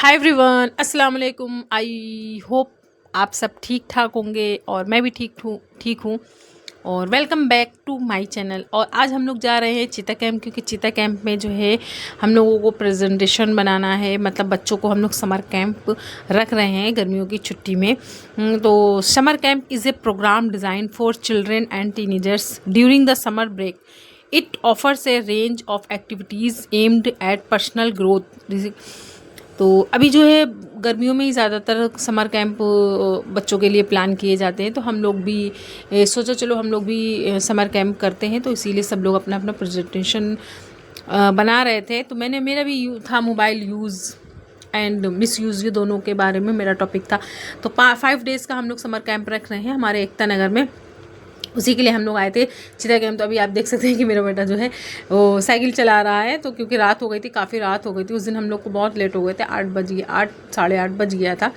Hi everyone, अस्सलाम वालेकुम। I hope आप सब ठीक ठाक होंगे और मैं भी ठीक हूँ। और welcome back to my channel. और आज हम लोग जा रहे हैं चीता कैंप, क्योंकि चीता कैंप में जो है हम लोगों को प्रेजेंटेशन बनाना है। मतलब बच्चों को हम लोग समर कैंप रख रहे हैं गर्मियों की छुट्टी में। तो summer camp is a programme design for children and teenagers during the summer break. It offers a range of activities aimed at personal growth. तो अभी जो है गर्मियों में ही ज़्यादातर समर कैंप बच्चों के लिए प्लान किए जाते हैं। तो हम लोग भी सोचा चलो हम लोग भी समर कैंप करते हैं। तो इसीलिए सब लोग अपना अपना प्रेजेंटेशन बना रहे थे। तो मेरा भी था mobile use and miss use, ये दोनों के बारे में मेरा टॉपिक था। तो 5 डेज़ का हम लोग समर कैंप रख रहे हैं हमारे एकता नगर में। उसी के लिए हम लोग आए थे चीता कैंप। तो अभी आप देख सकते हैं कि मेरा बेटा जो है वो साइकिल चला रहा है। तो क्योंकि रात हो गई थी, काफ़ी रात हो गई थी उस दिन, हम लोग को बहुत लेट हो गए थे। 8 साढ़े 8 बज गया था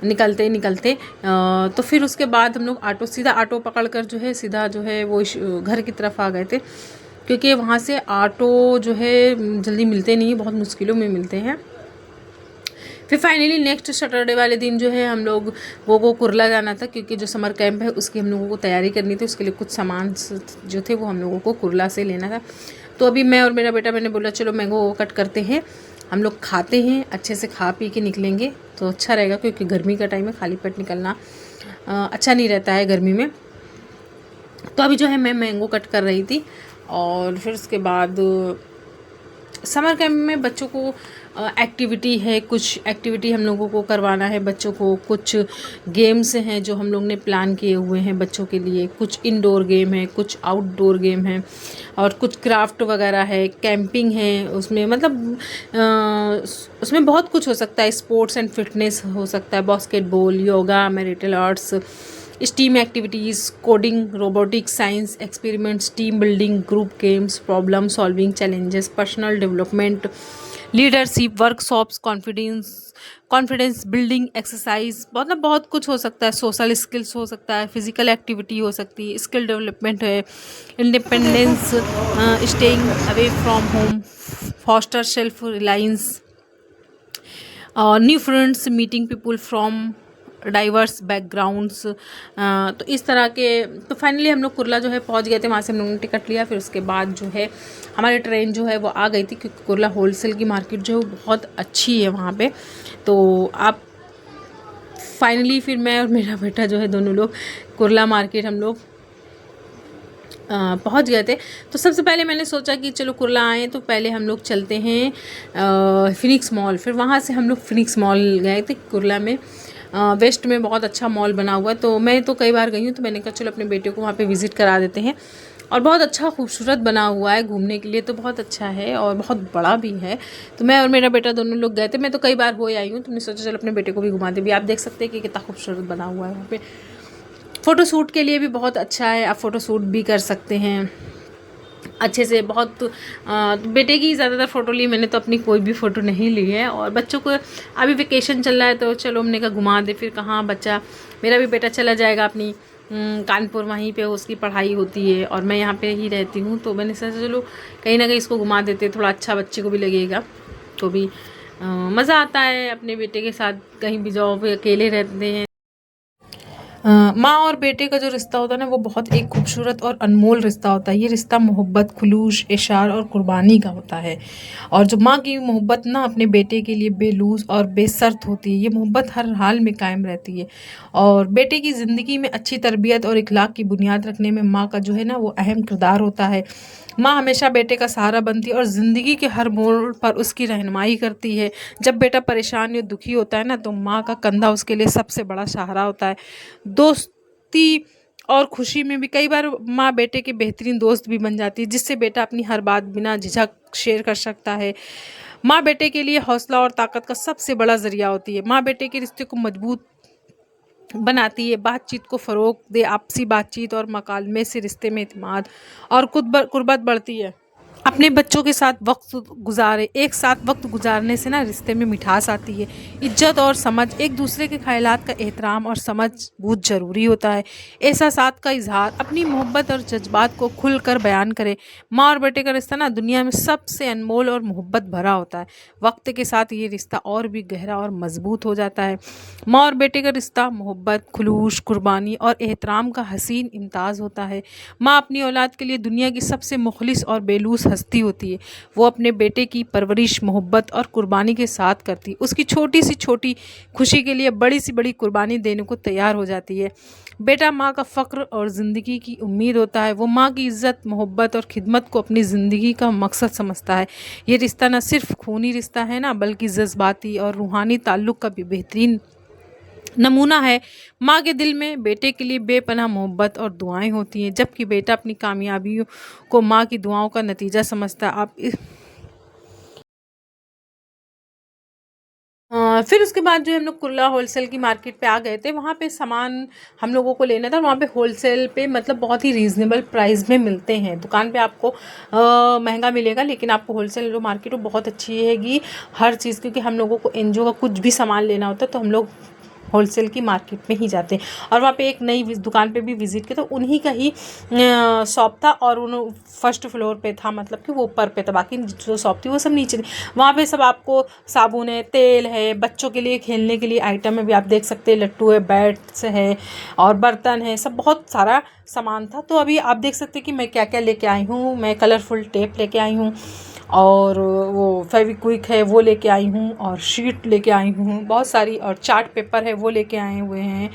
निकलते। तो फिर उसके बाद हम लोग सीधा ऑटो पकड़ कर जो है सीधा जो है वो घर की तरफ आ गए थे, क्योंकि वहाँ से ऑटो जो है जल्दी मिलते नहीं, बहुत मुश्किलों में मिलते हैं। फिर फाइनली नेक्स्ट सैटरडे वाले दिन जो है हम लोग वो कुरला जाना था, क्योंकि जो समर कैंप है उसकी हम लोगों को तैयारी करनी थी। उसके लिए कुछ सामान जो थे वो हम लोगों को कुरला से लेना था। तो अभी मैं और मेरा बेटा, मैंने बोला चलो मैंगो कट करते हैं, हम लोग खाते हैं, अच्छे से खा पी के निकलेंगे तो अच्छा रहेगा, क्योंकि गर्मी का टाइम है, खाली पेट निकलना अच्छा नहीं रहता है गर्मी में। तो अभी जो है मैं मैंगो कट कर रही थी। और फिर उसके बाद समर कैंप में बच्चों को एक्टिविटी है, कुछ एक्टिविटी हम लोगों को करवाना है बच्चों को। कुछ गेम्स हैं जो हम लोग ने प्लान किए हुए हैं बच्चों के लिए। कुछ इंडोर गेम है, कुछ आउटडोर गेम है, और कुछ क्राफ्ट वगैरह है, कैंपिंग है उसमें। मतलब उसमें बहुत कुछ हो सकता है। स्पोर्ट्स एंड फिटनेस हो सकता है, basketball, yoga, marital arts, steam activities, coding, robotics, science experiments, team building, group games, problem solving challenges, personal development, leadership, workshops, confidence building exercise. मतलब बहुत कुछ हो सकता है। सोशल स्किल्स हो सकता है, फिजिकल एक्टिविटी हो सकती है, स्किल डेवलपमेंट है, independence, staying away from home, foster self reliance, new friends, meeting people from diverse backgrounds. तो इस तरह के। तो फाइनली हम लोग कुरला जो है पहुंच गए थे। वहाँ से हम लोगों ने टिकट लिया। फिर उसके बाद जो है हमारी ट्रेन जो है वो आ गई थी, क्योंकि कुरला होलसेल की मार्केट जो है वो बहुत अच्छी है वहाँ पे। तो आप फाइनली फिर मैं और मेरा बेटा जो है दोनों लोग कुरला मार्केट हम लोग पहुंच गए थे। तो सबसे पहले मैंने सोचा कि चलो कुरला आए तो पहले हम लोग चलते हैं फिनिक्स मॉल। फिर वहाँ से हम लोग फिनिक्स मॉल गए थे कुरला में। वेस्ट में बहुत अच्छा मॉल बना हुआ है। तो मैं तो कई बार गई हूँ, तो मैंने कहा चलो अपने बेटे को वहाँ पे विज़िट करा देते हैं। और बहुत अच्छा खूबसूरत बना हुआ है, घूमने के लिए तो बहुत अच्छा है और बहुत बड़ा भी है। तो मैं और मेरा बेटा दोनों लोग गए थे। मैं तो कई बार हो आई हूँ, तो मैंने सोचा चलो अपने बेटे को भी घुमा दे। भी आप देख सकते हैं कि कितना खूबसूरत बना हुआ है वहाँ पे। फ़ोटो शूट के लिए भी बहुत अच्छा है, आप फ़ोटो शूट भी कर सकते हैं अच्छे से। बहुत बेटे की ज़्यादातर फ़ोटो ली मैंने, तो अपनी कोई भी फ़ोटो नहीं ली है। और बच्चों को अभी वेकेशन चल रहा है, तो चलो हमने कहा घुमा दे। फिर कहाँ बच्चा, मेरा भी बेटा चला जाएगा अपनी कानपुर, वहीं पे उसकी पढ़ाई होती है और मैं यहाँ पे ही रहती हूँ। तो मैंने सोचा चलो कहीं ना कहीं इसको घुमा देते, थोड़ा अच्छा बच्चे को भी लगेगा। तो भी मज़ा आता है अपने बेटे के साथ कहीं भी जाओ, फिर अकेले रहते हैं। माँ और बेटे का जो रिश्ता होता है ना, वो बहुत एक खूबसूरत और अनमोल रिश्ता होता है। ये रिश्ता मोहब्बत, खुलूस, इशार और कुर्बानी का होता है। और जो माँ की मोहब्बत ना अपने बेटे के लिए बेलूस और बेशर्त होती है। ये मोहब्बत हर हाल में कायम रहती है। और बेटे की ज़िंदगी में अच्छी तरबियत और इखलाक की बुनियाद रखने में माँ का जो है ना वो अहम किरदार होता है। माँ हमेशा बेटे का सहारा बनती है और ज़िंदगी के हर मोड़ पर उसकी रहनुमाई करती है। जब बेटा परेशान या दुखी होता है ना, तो माँ का कंधा उसके लिए सबसे बड़ा सहारा होता है। दोस्ती और खुशी में भी कई बार माँ बेटे के बेहतरीन दोस्त भी बन जाती है, जिससे बेटा अपनी हर बात बिना झिझक शेयर कर सकता है। माँ बेटे के लिए हौसला और ताकत का सबसे बड़ा जरिया होती है। माँ बेटे के रिश्ते को मजबूत बनाती है, बातचीत को फ़रोग दे, आपसी बातचीत और मकालमे से रिश्ते में इत्मीनान और कुर्बत बढ़ती है। अपने बच्चों के साथ वक्त गुजारे। एक साथ वक्त गुजारने से ना रिश्ते में मिठास आती है। इज्जत और समझ, एक दूसरे के ख्यालात का एहतराम और समझ बहुत ज़रूरी होता है। एहसासात का इजहार, अपनी मोहब्बत और जज्बात को खुल कर बयान करें। माँ और बेटे का रिश्ता ना दुनिया में सबसे अनमोल और मोहब्बत भरा होता है। वक्त के साथ ये रिश्ता और भी गहरा और मजबूत हो जाता है। माँ और बेटे का रिश्ता मोहब्बत, खुलूस, कुर्बानी और एहतराम का हसीन इम्ताज़ होता है। माँ अपनी औलाद के लिए दुनिया की सबसे मुखलिस और बेलूस हस्ती होती है। वो अपने बेटे की परवरिश मोहब्बत और कुर्बानी के साथ करती है। उसकी छोटी सी छोटी खुशी के लिए बड़ी सी बड़ी कुर्बानी देने को तैयार हो जाती है। बेटा माँ का फ़ख्र और ज़िंदगी की उम्मीद होता है। वो माँ की इज़्ज़त, मोहब्बत और खिदमत को अपनी ज़िंदगी का मकसद समझता है। ये रिश्ता न सिर्फ खूनी रिश्ता है ना, बल्कि जज्बाती और रूहानी ताल्लुक़ का भी बेहतरीन नमूना है। माँ के दिल में बेटे के लिए बेपनाह मोहब्बत और दुआएं होती हैं, जबकि बेटा अपनी कामयाबियों को माँ की दुआओं का नतीजा समझता है। फिर उसके बाद जो है हम लोग कुर्ला होलसेल की मार्केट पे आ गए थे। वहाँ पे सामान हम लोगों को लेना था। वहाँ पे होलसेल पे मतलब बहुत ही रीज़नेबल प्राइस में मिलते हैं। दुकान पे आपको महंगा मिलेगा, लेकिन आपको होलसेल जो मार्केट वो बहुत अच्छी हैगी हर चीज़, क्योंकि हम लोगों को एनजीओ का कुछ भी सामान लेना होता है तो हम लोग होलसेल की मार्केट में ही जाते हैं। और वहाँ पे एक नई दुकान पे भी विज़िट किया, तो उन्हीं का ही शॉप था और उन फर्स्ट फ्लोर पे था, मतलब कि वो ऊपर पे था, बाकी जो शॉप थी वो सब नीचे थी। वहाँ पे सब आपको साबुन है, तेल है, बच्चों के लिए खेलने के लिए आइटम है, भी आप देख सकते हैं, लट्टू है, बैट्स है और बर्तन है, सब बहुत सारा सामान था। तो अभी आप देख सकते हैं कि मैं क्या क्या लेके आई हूँ। मैं कलरफुल टेप लेके आई हूँ और वो फेविक्विक है वो लेके आई हूँ, और शीट लेके आई हूँ बहुत सारी, और चार्ट पेपर है वो लेके आए हुए हैं,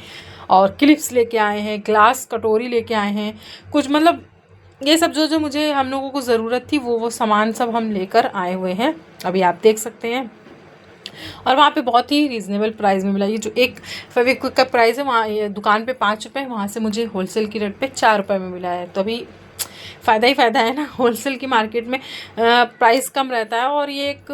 और क्लिप्स लेके आए हैं, ग्लास कटोरी लेके आए हैं कुछ, मतलब ये सब जो जो मुझे हम लोगों को ज़रूरत थी वो सामान सब हम लेकर आए हुए हैं। अभी आप देख सकते हैं। और वहाँ पे बहुत ही रीज़नेबल प्राइस में मिला। ये जो एक फेविक्विक का प्राइस है वहाँ ये दुकान पे 5 रुपये, वहाँ से मुझे होलसेल की रेट पे 4 रुपये में मिला है। तो अभी फ़ायदा ही फ़ायदा है ना, होलसेल की मार्केट में प्राइस कम रहता है और ये एक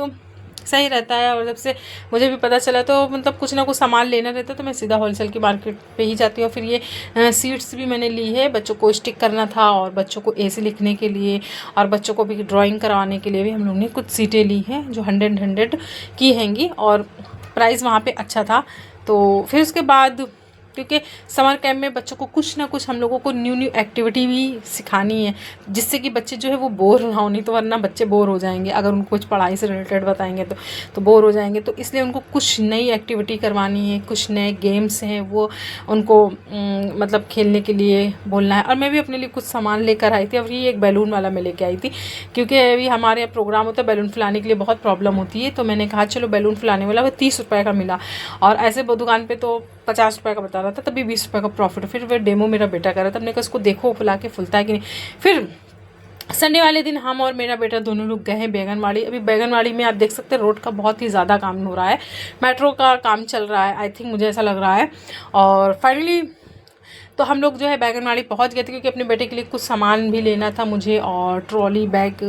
सही रहता है। और जब से मुझे भी पता चला तो मतलब कुछ ना कुछ सामान लेना रहता है तो मैं सीधा होलसेल की मार्केट पे ही जाती हूँ। फिर ये सीट्स भी मैंने ली है, बच्चों को स्टिक करना था और बच्चों को ऐसे लिखने के लिए और बच्चों को भी ड्राइंग करवाने के लिए भी हम लोग ने कुछ सीटें ली हैं जो 100 की हैंगी, और प्राइस वहाँ पे अच्छा था। तो फिर उसके बाद क्योंकि समर कैंप में बच्चों को कुछ ना कुछ हम लोगों को न्यू न्यू एक्टिविटी भी सिखानी है, जिससे कि बच्चे जो है वो बोर ना हो, नहीं तो वरना बच्चे बोर हो जाएंगे अगर उनको कुछ पढ़ाई से रिलेटेड बताएंगे तो बोर हो जाएंगे। तो इसलिए उनको कुछ नई एक्टिविटी करवानी है, कुछ नए गेम्स हैं वो उनको मतलब खेलने के लिए बोलना है। और मैं भी अपने लिए कुछ सामान लेकर आई थी। और ये एक बैलून वाला मैं लेके आई थी, क्योंकि अभी हमारे यहाँ प्रोग्राम होता है, बैलून फुलाने के लिए बहुत प्रॉब्लम होती है। तो मैंने कहा चलो बैलून फुलाने वाला वो 30 रुपये का मिला, और ऐसे दुकान पर तो 50 रुपये का बता रहा था, तभी 20 रुपये का प्रॉफिट। फिर वह डेमो मेरा बेटा कर रहा था, हमने कहा उसको देखो फुला के फुलता है कि नहीं। फिर संडे वाले दिन हम और मेरा बेटा दोनों लोग गए हैं बैगनवाड़ी। अभी बैगनवाड़ी में आप देख सकते हैं रोड का बहुत ही ज़्यादा काम हो रहा है, मेट्रो का काम चल रहा है आई थिंक, मुझे ऐसा लग रहा है। और फाइनली तो हम लोग जो है बैगनवाड़ी पहुंच गए थे, क्योंकि अपने बेटे के लिए कुछ सामान भी लेना था मुझे, और ट्रॉली बैग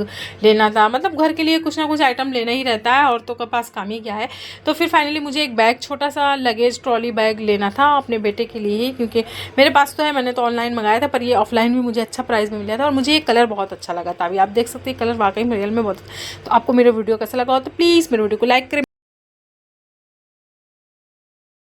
लेना था, मतलब घर के लिए कुछ ना कुछ आइटम लेना ही रहता है, औरतों के पास काम ही क्या है। तो फिर फाइनली मुझे एक बैग, छोटा सा लगेज ट्रॉली बैग लेना था अपने बेटे के लिए ही, क्योंकि मेरे पास तो है, मैंने तो ऑनलाइन मंगाया था, पर ये ऑफलाइन भी मुझे अच्छा प्राइस में मिला था। और मुझे ये कलर बहुत अच्छा लगा था। अभी आप देख सकते हैं कलर वाकई में रियल में बहुत। तो आपको मेरा वीडियो कैसा लगा हो तो प्लीज़ मेरे वीडियो को लाइक करें।